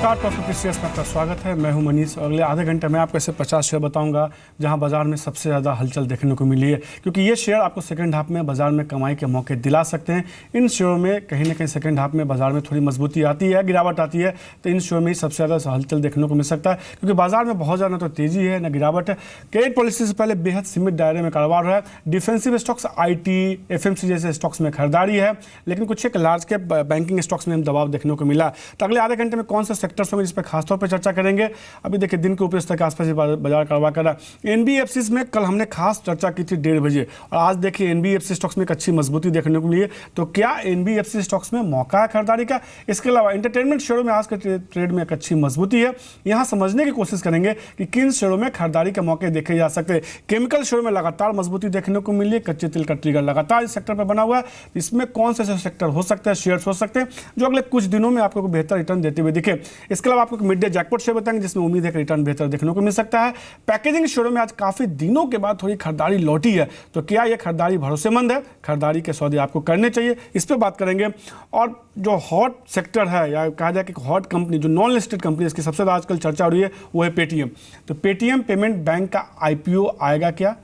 नमस्कार, top CS में आपका स्वागत है। मैं हूं मनीष और अगले आधे घंटे में आपको ऐसे 50 शेयर बताऊंगा जहां बाजार में सबसे ज़्यादा हलचल देखने को मिली है, क्योंकि ये शेयर आपको सेकंड हाफ में बाजार में कमाई के मौके दिला सकते हैं। इन शेयरों में कहीं ना कहीं सेकंड हाफ में बाजार में थोड़ी मजबूती आती है, गिरावट आती है, तो इन शेयरों में ही सबसे ज़्यादा हलचल देखने को मिल सकता है, क्योंकि बाजार में बहुत ज़्यादा तो तेज़ी है न गिरावट है। क्रेडिट पॉलिसी से पहले बेहद सीमित दायरे में कारोबार रहा है। डिफेंसिव स्टॉक्स, IT, FMC जैसे स्टॉक्स में खरीदारी है, लेकिन कुछ एक लार्ज कैप बैंकिंग स्टॉक्स में हम दबाव देखने को मिला। तो अगले आधे घंटे में कौन से सेक्टर्स होंगे जिस पर खासतौर पर चर्चा करेंगे। अभी देखिए दिन के ऊपरी स्तर के आसपास बाजार कारोबार कर रहा है। NBFCs में कल हमने खास चर्चा की थी 1:30 बजे, और आज देखिए NBFC स्टॉक्स में एक अच्छी मजबूती देखने को मिली है। तो क्या NBFC स्टॉक्स में मौका है खरीदारी का? इसके अलावा इंटरटेनमेंट शेयरों में आज के ट्रेड में एक अच्छी मजबूती है। यहाँ समझने की कोशिश करेंगे कि किन शेयरों में खरीदारी के मौके देखे जा सकते हैं। केमिकल शेयरों में लगातार मजबूती देखने को मिली है। कच्चे तेल का ट्रिगर लगातार इस सेक्टर पर बना हुआ है। इसमें कौन से सेक्टर हो सकते हैं, शेयर्स हो सकते हैं जो अगले कुछ दिनों में आपको बेहतर रिटर्न देते हुए दिखे। इसके अलावा आपको मिड डे जैकपॉट शेयर बताएंगे जिसमें उम्मीद है कि रिटर्न बेहतर देखने को मिल सकता है। पैकेजिंग शेयरों में आज काफी दिनों के बाद थोड़ी खरीदारी लौटी है, तो क्या यह खरीदारी भरोसेमंद है? खरीदारी के सौदे आपको करने चाहिए, इस पर बात करेंगे। और जो हॉट सेक्टर है या कहा जाए कि हॉट कंपनी, जो नॉन लिस्टेड कंपनी इसकी सबसे ज़्यादा आजकल चर्चा हो रही है, वो है पेटीएम। तो पेटीएम पेमेंट बैंक का IPO आएगा क्या?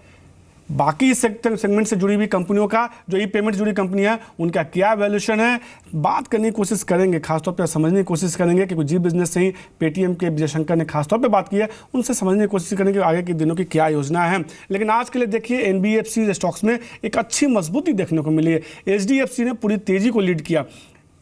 बाकी सेगमेंट से जुड़ी हुई कंपनियों का, जो ई पेमेंट जुड़ी कंपनी है, उनका क्या वैल्यूएशन है, बात करने की कोशिश करेंगे। खासतौर पर समझने की कोशिश करेंगे कि जी बिजनेस से ही पेटीएम के विजय शंकर ने खासतौर पे बात की है, उनसे समझने की कोशिश करेंगे आगे के दिनों की क्या योजना है। लेकिन आज के लिए देखिए NBFC स्टॉक्स में एक अच्छी मजबूती देखने को मिली है। HDFC ने पूरी तेजी को लीड किया।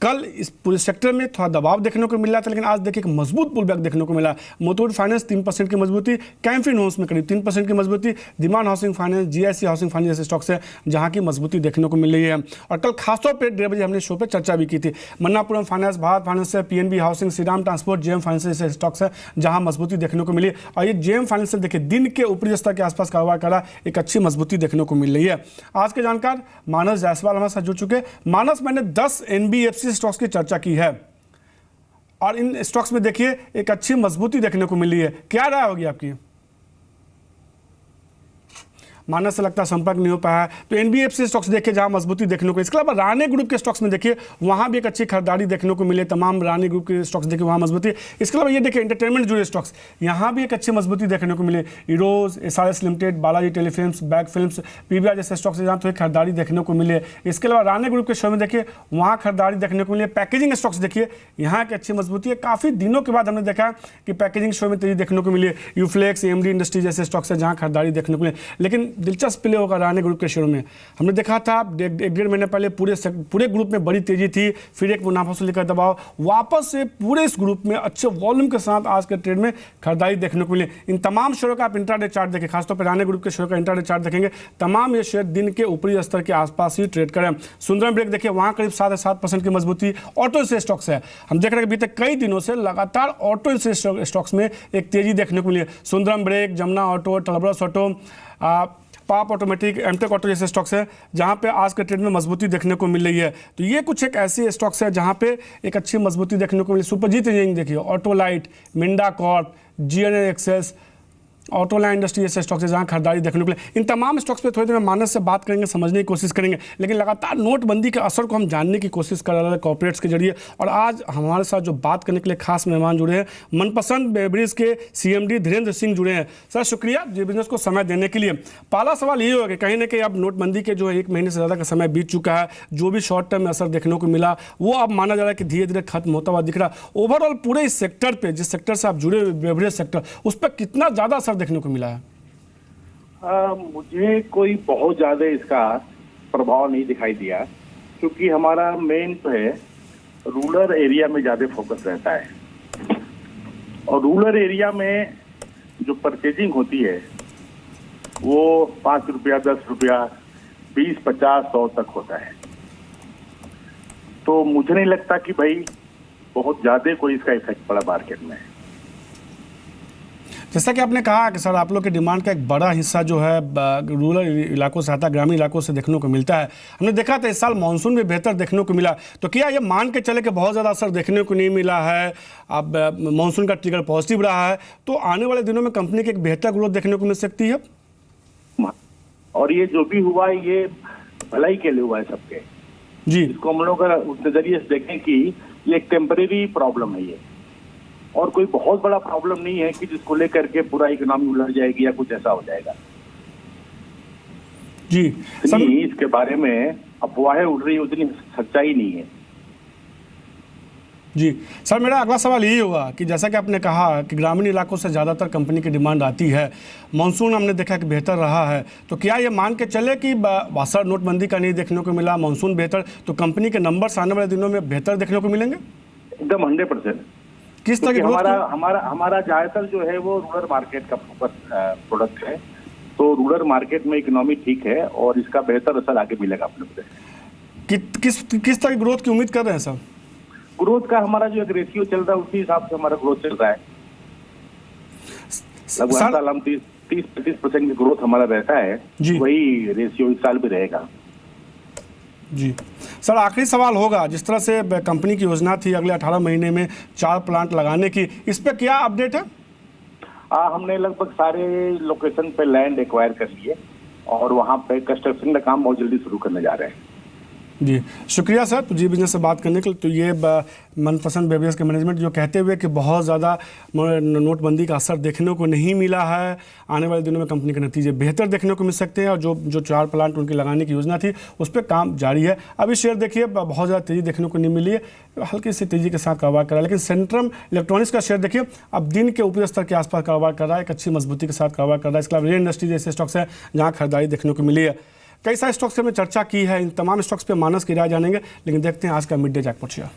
कल इस पूरे सेक्टर में थोड़ा दबाव देखने को मिल रहा था, लेकिन आज देखिए एक मजबूत पुलबैक देखने को मिला। मुथूट फाइनेंस 3% की मजबूती, कैम्फिन होम्स में करीब 3% की मजबूती, दिमान housing finance, GIC housing finance जैसे स्टॉक्स है जहां की मजबूती देखने को मिल रही है। और कल खासतौर पर 1:30 बजे हमने शो पर चर्चा भी की थी। मन्नापुरम फाइनेंस, भारत फाइनेंस है, PNB housing, Shriram transport, JM finance जैसे स्टॉक्स है जहां मजबूती देखने को मिली। और ये JM फाइनेंस देखिए दिन के ऊपरी स्तर के आसपास कारोबार करा, एक अच्छी मजबूती देखने को मिल रही है। आज के जानकार मानस जायसवाल हमारे साथ जुड़ चुके। मानस, मैंने 10 NBFC स्टॉक्स की चर्चा की है और इन स्टॉक्स में देखिए एक अच्छी मजबूती देखने को मिली है। क्या राय होगी आपकी? मानस से लगता है संपर्क नहीं हो पाया। तो NBFC स्टॉक्स देखिए जहां मजबूती देखने को। इसके अलावा रानी ग्रुप के स्टॉक्स में देखिए वहां भी एक अच्छी खरीदारी देखने को मिले। तमाम रानी ग्रुप के स्टॉक्स देखिए वहां मजबूती। इसके अलावा ये देखिए इंटरटेनमेंट जुड़े स्टॉक्स, यहां भी एक अच्छी मजबूती देखने को मिले। Eros, SRS limited, Balaji telefilms, back films, PVR जैसे स्टॉक्स जहां थोड़ी खरीदारी देखने को मिले। इसके अलावा रानी ग्रुप के शेयर में देखिए वहां खरीदारी देखने को मिले। पैकेजिंग स्टॉक्स देखिए यहाँ की अच्छी मजबूती है। काफी दिनों के बाद हमने देखा कि पैकेजिंग शेयर में तेजी देखने को मिली। यूफ्लेक्स, AMD इंडस्ट्री जैसे स्टॉक्स है जहां खरीदारी देखने को मिले। लेकिन दिलचस्प प्ले होगा रानी ग्रुप के शेयरों में। हमने देखा था एक 1.5 महीने पहले पूरे ग्रुप में बड़ी तेजी थी, फिर एक मुनाफा वसूली का दबाव, वापस से पूरे इस ग्रुप में अच्छे वॉल्यूम के साथ आज के ट्रेड में खरीदारी देखने को मिले। इन तमाम शेयरों का आप इंट्राडे चार्ट देखें, खासतौर पर रानी ग्रुप के शेयर का इंट्राडे चार्ट देखेंगे, तमाम ये शेयर दिन के ऊपरी स्तर के आसपास ही ट्रेड करें। सुंदरम ब्रेक देखिए वहां करीब 7.7% की मजबूती। ऑटो से स्टॉक्स है, हम देख रहे हैं बीते कई दिनों से लगातार ऑटो से स्टॉक्स में एक तेजी देखने को मिली है। Sundaram brake, Jamna auto, Talbros auto, पाप ऑटोमेटिक, एमटेक ऑटो जैसे स्टॉक्स है जहां पे आज के ट्रेड में मजबूती देखने को मिल रही है। तो ये कुछ एक ऐसी स्टॉक्स है जहां पे एक अच्छी मजबूती देखने को मिली। सुपरजीत इंजीनियरिंग देखिए, Autolite, Minda corp, GNL axles, Autoline industry जैसे स्टॉक्स है जहां खरीदारी देखने को मिले। इन तमाम स्टॉक्स पे थोड़ी देर में मानस से बात करेंगे, समझने की कोशिश करेंगे। लेकिन लगातार नोटबंदी के असर को हम जानने की कोशिश कर रहे हैं कॉर्पोरेट्स के जरिए। और आज हमारे साथ जो बात करने के लिए खास मेहमान जुड़े हैं, मनपसंद बेवरेज के CMD धीरेन्द्र सिंह जुड़े हैं। सर शुक्रिया जी बिजनेस को समय देने के लिए। पहला सवाल ये होगा कि कहीं ना कहीं अब नोटबंदी के जो 1 महीने से ज़्यादा का समय बीत चुका है, जो भी शॉर्ट टर्म में असर देखने को मिला वो अब माना जा रहा है कि धीरे धीरे खत्म होता हुआ दिख रहा है। ओवरऑल पूरे इस सेक्टर पर, जिस सेक्टर से आप जुड़े हुए बेवरेज सेक्टर, उस पर कितना ज़्यादा असर देखने को मिला है? मुझे कोई बहुत ज्यादा इसका प्रभाव नहीं दिखाई दिया, क्योंकि हमारा मेन तो है रूरल एरिया में ज्यादा फोकस रहता है। और रूरल एरिया में जो परचेजिंग होती है वो 5 रुपया, 10 रुपया, 20, 50, 100 तक होता है। तो मुझे नहीं लगता कि भाई बहुत ज्यादा कोई इसका इफेक्ट पड़ा मार्केट में। जैसा कि आपने कहा कि सर आप लोग की डिमांड का एक बड़ा हिस्सा जो है रूरल इलाकों से आता है, ग्रामीण इलाकों से देखने को मिलता है। हमने देखा था इस साल मानसून में बेहतर देखने को मिला, तो क्या ये मान के चले कि बहुत ज़्यादा असर देखने को नहीं मिला है, अब मानसून का ट्रिगर पॉजिटिव रहा है, तो आने वाले दिनों में कंपनी की एक बेहतर ग्रोथ देखने को मिल सकती है? और ये जो भी हुआ है ये भलाई के लिए हुआ है सबके जी। इसको हम लोग उस नजरिए से देखें कि ये एक टेम्परेरी प्रॉब्लम है। ये और कोई बहुत बड़ा प्रॉब्लम नहीं है कि जिसको लेकर के पूरा इकोनॉमी उलट जाएगी या कुछ ऐसा हो जाएगा। जी नहीं, इसके बारे में अफवाहें उड़ रही, उतनी सच्चाई नहीं है। जी सर, मेरा अगला सवाल यही होगा कि जैसा कि आपने कहा कि ग्रामीण इलाकों से ज़्यादातर कंपनी की डिमांड आती है, मानसून हमने देखा कि बेहतर रहा है, तो क्या ये मान के चले कि असर नोटबंदी का नहीं देखने को मिला, मानसून बेहतर, तो कंपनी के नंबर्स आने वाले दिनों में बेहतर देखने को मिलेंगे? एकदम 100%। किस तरह की हमारा ज्यादातर जो है वो रूरल मार्केट का फोकस प्रोडक्ट है, तो रूरल मार्केट में इकोनॉमी ठीक है और इसका बेहतर असर आगे मिलेगा अपने को। किस तरह की ग्रोथ की उम्मीद कर रहे हैं सर? ग्रोथ का हमारा जो एक रेशियो चल रहा है उसी हिसाब से हमारा ग्रोथ चल रहा है। लगभग हर साल हम 30-35% की ग्रोथ हमारा रहता है, वही रेशियो इस साल भी रहेगा। जी सर, आखिरी सवाल होगा, जिस तरह से कंपनी की योजना थी अगले 18 महीने में 4 प्लांट लगाने की, इस पे क्या अपडेट है? हमने लगभग सारे लोकेशन पे लैंड एक्वायर कर लिए और वहाँ पे कंस्ट्रक्शन का काम बहुत जल्दी शुरू करने जा रहे हैं। जी शुक्रिया सर, तो जी बिजनेस से बात करने के लिए। तो ये मनपसंद बेवरेज के मैनेजमेंट जो कहते हुए कि बहुत ज़्यादा नोटबंदी का असर देखने को नहीं मिला है, आने वाले दिनों में कंपनी के नतीजे बेहतर देखने को मिल सकते हैं, और जो 4 प्लांट उनकी लगाने की योजना थी उस पर काम जारी है। अभी शेयर देखिए बहुत ज़्यादा तेज़ी देखने को नहीं मिली है, हल्की सी तेज़ी के साथ कारोबार कर रहा है, लेकिन सेंट्रम इलेक्ट्रॉनिक्स का शेयर देखिए अब दिन के ऊपरी स्तर के आसपास कारोबार कर रहा है, एक अच्छी मजबूती के साथ कारोबार कर रहा है। इसके अलावा रेल इंडस्ट्री जैसे स्टॉक्स है जहाँ खरीदारी देखने को मिली है। कई सारे स्टॉक्स से हमने चर्चा की है, इन तमाम स्टॉक्स पे मानस की राय जानेंगे, लेकिन देखते हैं आज का मिड डे जैकपॉट शेयर।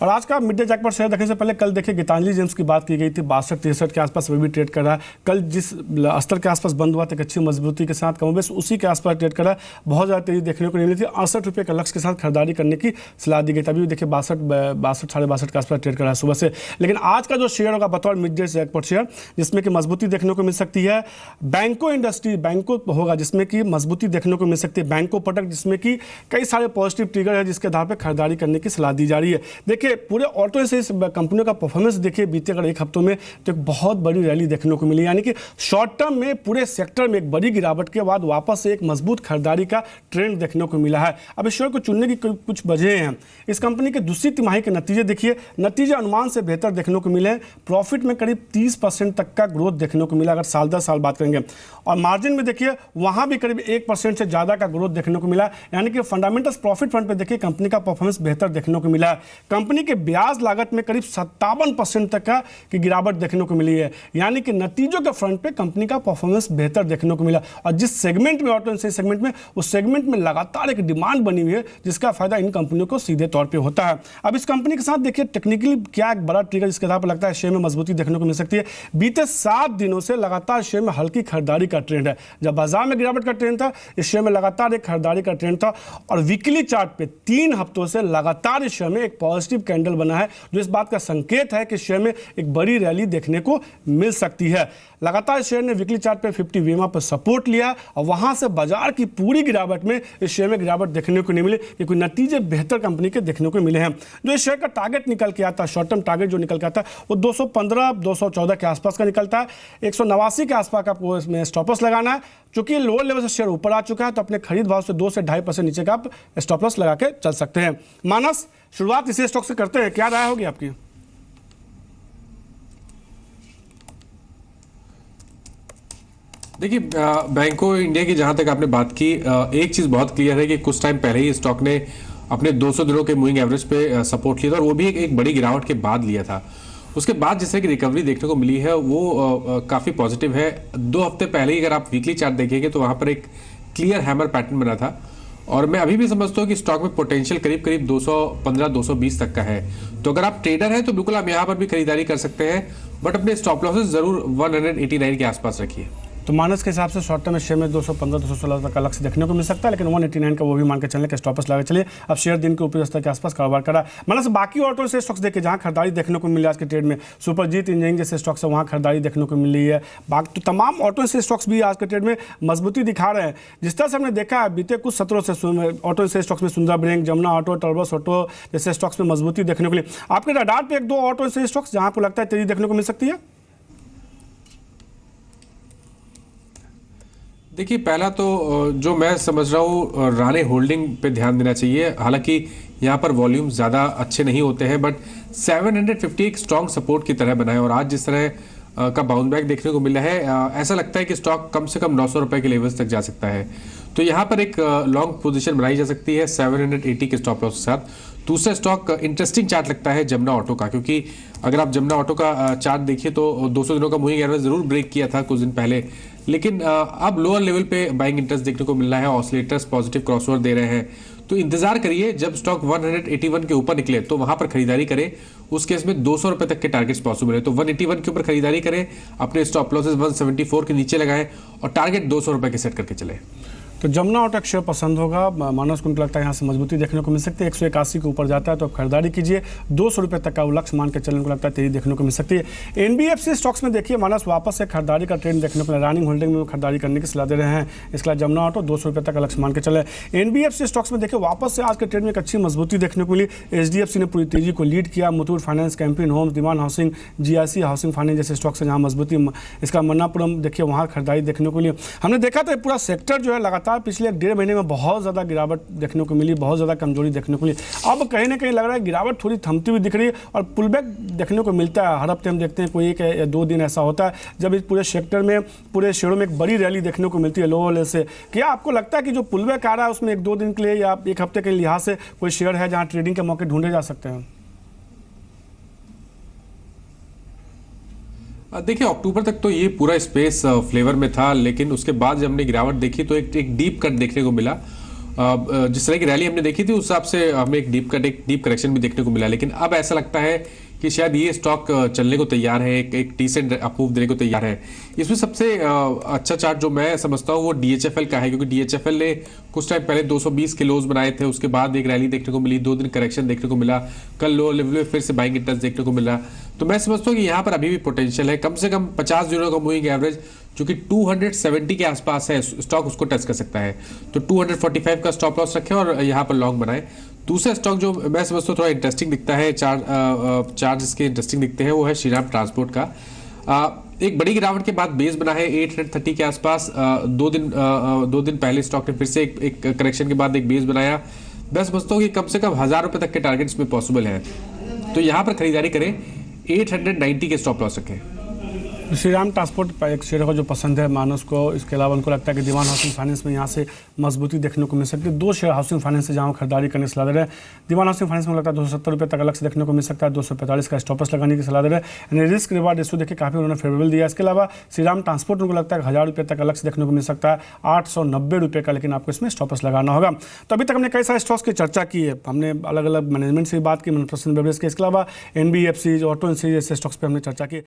और आज का मिड डे जैकपॉट शेयर देखने से पहले कल देखिए गीतांजलि जेम्स की बात की गई थी, 62-63 के आसपास वही भी ट्रेड कर रहा है। कल जिस स्तर के आसपास बंद हुआ था, एक अच्छी मजबूती के साथ कमोबेश उसी के आसपास ट्रेड कर रहा है, बहुत ज़्यादा तेजी देखने को नहीं मिली थी। 68 रुपये का लक्ष्य के साथ खरीदारी करने की सलाह दी गई थी। अभी देखिए 62 साढ़े 62 के आसपास ट्रेड कर रहा है सुबह से। लेकिन आज का जो शेयर होगा बतौर मिड डे जैकपॉट शेयर, जिसमें कि मजबूती देखने को मिल सकती है, बैंको इंडस्ट्री, बैंको होगा जिसमें कि मजबूती देखने को मिल सकती है, बैंको प्रोडक्ट जिसमें कि कई सारे पॉजिटिव ट्रिगर है जिसके आधार पर खरीदारी करने की सलाह दी जा रही है। देखिए पूरे ऑटो से इस कंपनियों का परफॉर्मेंस देखिए बीते अगर एक हफ्तों में तो एक बहुत बड़ी रैली देखने को मिली, यानी कि शॉर्ट टर्म में पूरे सेक्टर में एक बड़ी गिरावट के बाद वापस से एक मजबूत खरीदारी का ट्रेंड देखने को मिला है। अब इस शेयर को चुनने की कुछ वजह हैं। इस कंपनी के दूसरी तिमाही के नतीजे देखिए, नतीजे अनुमान से बेहतर देखने को मिले हैं। प्रॉफिट में करीब 30% तक का ग्रोथ देखने को मिला अगर साल दर साल बात करेंगे, और मार्जिन में देखिए वहां भी करीब 1% से ज्यादा का ग्रोथ देखने को मिला, यानी कि फंडामेंटल्स प्रॉफिट फ्रंट पे देखिए कंपनी का परफॉर्मेंस बेहतर देखने को मिला है। कंपनी के ब्याज लागत में करीब 57% तक की गिरावट देखने को मिली है, यानी कि नतीजों के फ्रंट पे कंपनी का परफॉर्मेंस बेहतर देखने को मिला। और जिस सेगमेंट में ऑटो इंडस्ट्री सेगमेंट में, उस सेगमेंट में लगातार एक डिमांड बनी हुई है जिसका फायदा इन कंपनियों को सीधे तौर पे होता है। अब इस कंपनी के साथ देखिए टेक्निकली क्या एक बड़ा ट्रिगर जिसके आधार पर लगता है शेयर में मजबूती देखने को मिल सकती है। बीते 7 दिनों से लगातार शेयर में हल्की खरीदारी का ट्रेंड है। जब बाजार में गिरावट का ट्रेंड था, इस शेयर में लगातार एक खरीदारी का ट्रेंड था, और वीकली चार्ट पे 3 हफ्तों से लगातार इस शेयर में एक पॉजिटिव कैंडल बना है, जो इस बात का संकेत है कि शेयर में एक बड़ी रैली देखने को मिल सकती है। लगातार शेयर ने वीकली चार्ट पे 50 वीमा पर सपोर्ट लिया, और वहां से बाजार की पूरी गिरावट में इस शेयर में गिरावट देखने को नहीं मिली, क्योंकि नतीजे बेहतर कंपनी के देखने को मिले हैं। जो इस शेयर का टारगेट निकल के आता है, शॉर्ट टर्म टारगेट जो निकल के आता है, वो 215-214 के आसपास का निकलता है। 189 के आसपास आपको इसमें स्टॉप लॉस लगाना है। चूंकि लोअर लेवल से शेयर ऊपर आ चुका है, तो अपने खरीद भाव से 2 से 2.5% नीचे का आप स्टॉप लॉस लगा के चल सकते हैं। मानस, शुरुआत इसी स्टॉक से करते हैं, क्या राय होगी आपकी? देखिए बैंको इंडिया की जहां तक आपने बात की, एक चीज बहुत क्लियर है कि कुछ टाइम पहले ही स्टॉक ने अपने 200 दिनों के मूविंग एवरेज पे सपोर्ट लिया था, और वो भी एक बड़ी गिरावट के बाद लिया था। उसके बाद जिस तरह की रिकवरी देखने को मिली है वो काफी पॉजिटिव है। 2 हफ्ते पहले ही अगर आप वीकली चार्ट देखेंगे तो वहां पर एक क्लियर हैमर पैटर्न बना था, और मैं अभी भी समझता हूँ कि स्टॉक में पोटेंशियल करीब 215-220 तक का है। तो अगर आप ट्रेडर हैं तो बिल्कुल आप यहाँ पर भी खरीदारी कर सकते हैं, बट अपने स्टॉप लॉसेस जरूर 189 के आसपास रखिए। तो मानस के हिसाब से शॉर्ट टर्म में शेयर में 215-216 तक का लक्ष्य देखने को मिल सकता है, लेकिन 189 का वो भी मान के चलने के स्टॉपर्स लगा चलिए। अब शेयर दिन के ऊपरी स्तर के आसपास कारोबार कर रहा है। मानस, बाकी ऑटो से स्टॉक्स देखे जहां खरीदारी देखने को मिली आज के ट्रेड में, सुपरजीत इंजीनियरिंग जैसे स्टॉक्स है वहां खरीदारी देखने को मिली है। बाकी तो तमाम ऑटो से स्टॉक्स भी आज के ट्रेड में मजबूती दिखा रहे हैं। जिस तरह से हमने देखा है बीते कुछ सत्रों से ऑटो से स्टॉक्स में सुंदर ब्रेंग, जमुना ऑटो, टर्बस ऑटो जैसे स्टॉक्स में मजबूती देखने को मिली। आपके रडार पे 1-2 ऑटो से स्टॉक्स जहां आपको लगता है तेजी देखने को मिल सकती है? देखिए पहला तो जो मैं समझ रहा हूँ राणे होल्डिंग पे ध्यान देना चाहिए। हालांकि यहाँ पर वॉल्यूम ज़्यादा अच्छे नहीं होते हैं, बट 750 एक स्ट्रॉन्ग सपोर्ट की तरह बना है और आज जिस तरह का बाउंस बैक देखने को मिला है, ऐसा लगता है कि स्टॉक कम से कम 900 रुपए के लेवल्स तक जा सकता है। तो यहाँ पर एक लॉन्ग पोजीशन बनाई जा सकती है 780 के स्टॉप लॉस के साथ। दूसरा स्टॉक इंटरेस्टिंग चार्ट लगता है जमुना ऑटो का, क्योंकि अगर आप जमुना ऑटो का चार्ट देखिए तो 200 दिनों का मूविंग एवरेज जरूर ब्रेक किया था कुछ दिन पहले, लेकिन अब लोअर लेवल पे बाइंग इंटरेस्ट देखने को मिल रहा है, ऑसिलेटर्स पॉजिटिव क्रॉसओवर दे रहे हैं। तो इंतजार करिए, जब स्टॉक 181 के ऊपर निकले तो वहां पर खरीदारी करें। उस केस में 200 रुपए तक के टारगेट्स पॉसिबल है, तो 181 के ऊपर खरीदारी करें, अपने स्टॉप लॉसेस 174 के नीचे लगाएं और टारगेट 200 रुपए के सेट करके चले। तो जमुना ऑटो शेयर पसंद होगा, मानस को लगता है यहाँ से मजबूती देखने को मिल सकती है। 181 के ऊपर जाता है तो आप खरीदारी कीजिए, 200 रुपये तक का वो लक्ष्य मान के चलने को लगता है तेजी देखने को मिल सकती है। एनबीएफसी स्टॉक्स में देखिए मानस वापस से खरीदारी का ट्रेंड देखने को मिला, रनिंग होल्डिंग में खरीदारी करने की सलाह दे रहे हैं। इसके अलावा जमुना ऑटो 200 रुपये तक का लक्ष्य मान के चले। एनबीएफसी स्टॉक्स में देखिए वापस से आज के ट्रेंड में एक अच्छी मजबूती देखने को मिली। एचडीएफसी ने पूरी तेजी को लीड किया, मुथूट फाइनेंस, कैंपिन होम्स, दीवान हाउसिंग, जीआईसी हाउसिंग फाइनेंस जैसे स्टॉक्स है जहाँ मजबूती। इसका मन्नापुरम देखिए वहाँ खरीदारी देखने को मिली। हमने देखा था पूरा सेक्टर जो है लगातार पिछले 1.5 महीने में बहुत ज़्यादा गिरावट देखने को मिली, बहुत ज़्यादा कमजोरी देखने को मिली। अब कहीं ना कहीं लग रहा है गिरावट थोड़ी थमती हुई दिख रही है और पुलबैक देखने को मिलता है। हर हफ्ते हम देखते हैं कोई 1 या 2 दिन ऐसा होता है जब इस पूरे सेक्टर में, पूरे शेयरों में एक बड़ी रैली देखने को मिलती है लोअर लेवल से। क्या आपको लगता है कि जो पुलबैक आ रहा है उसमें 1-2 दिन के लिए या 1 हफ्ते के लिहाज से कोई शेयर है जहाँ ट्रेडिंग के मौके ढूंढे जा सकते हैं? देखिए अक्टूबर तक तो ये पूरा स्पेस फ्लेवर में था, लेकिन उसके बाद जब हमने गिरावट देखी तो एक डीप कट देखने को मिला। जिस तरह की रैली हमने देखी थी उस हिसाब से हमें एक डीप करेक्शन भी देखने को मिला, लेकिन अब ऐसा लगता है कि शायद ये स्टॉक चलने को तैयार है, एक डिसेंट अप्रूव देने को तैयार है। इसमें सबसे अच्छा चार्ट जो मैं समझता हूँ वो डीएचएफएल का है, क्योंकि डीएचएफएल ने कुछ टाइम पहले 220 के लोज बनाए थे, उसके बाद एक रैली देखने को मिली, 2 दिन करेक्शन देखने को मिला, कल लो लेवल में फिर से बाइंग इंटरेस्ट देखने को मिला। तो मैं समझता हूँ कि यहाँ पर अभी भी पोटेंशियल है, कम से कम 50 दिनों का मूविंग एवरेज जो कि 270 के आसपास है, स्टॉक उसको टच कर सकता है। तो 245 का स्टॉप लॉस रखें और यहाँ पर लॉन्ग बनाए। दूसरा स्टॉक जो मैं समझता हूँ थोड़ा इंटरेस्टिंग दिखता है, चार्ज इसके इंटरेस्टिंग दिखते हैं, वो है श्रीराम ट्रांसपोर्ट का। एक बड़ी गिरावट के बाद बेस बना है 830 के आसपास। 2 दिन पहले स्टॉक ने फिर से एक करेक्शन के बाद एक बेस बनाया। मैं समझता हूँ कि कम से कम 1000 रुपये तक के टारगेट्स में पॉसिबल है, तो यहाँ पर खरीदारी करें। 890 के स्टॉप लॉस रखें। श्रीराम ट्रांसपोर्ट एक शेयर को जो पसंद है मानस को, इसके अलावा उनको लगता है कि दीवान हाउसिंग फाइनेंस में यहाँ से मजबूती देखने को मिल सकती है। 2 शेयर हाउसिंग फाइनेंस से जहाँ खरीदारी करने की सलाह दे रहे हैं। दीवान हाउसिंग फाइनेंस में लगता है 270 रुपये तक अलग से देखने को मिल सकता है, 245 का स्टॉपर्स लगाने की सलाह दे रहे हैं। यानी रिस्क रिवार्ड रेशियो देखिए काफ़ी उन्होंने फेवरेबल दिया। इसके अलावा श्रीराम ट्रांसपोर्ट उनको लगता है 1000 रुपये तक अलग से देखने को मिल सकता है, 890 रुपये का, लेकिन आपको इसमें स्टॉपर्स लगाना होगा। तो अभी तक हमने कई सारे स्टॉक्स की चर्चा की है, हमने अलग अलग मैनेजमेंट से बात की, मनपसंद बेवरेज के। इसके अलावा एनबीएफसी, ऑटो इंडस्ट्री जैसे स्टॉक्स पर हमने चर्चा की।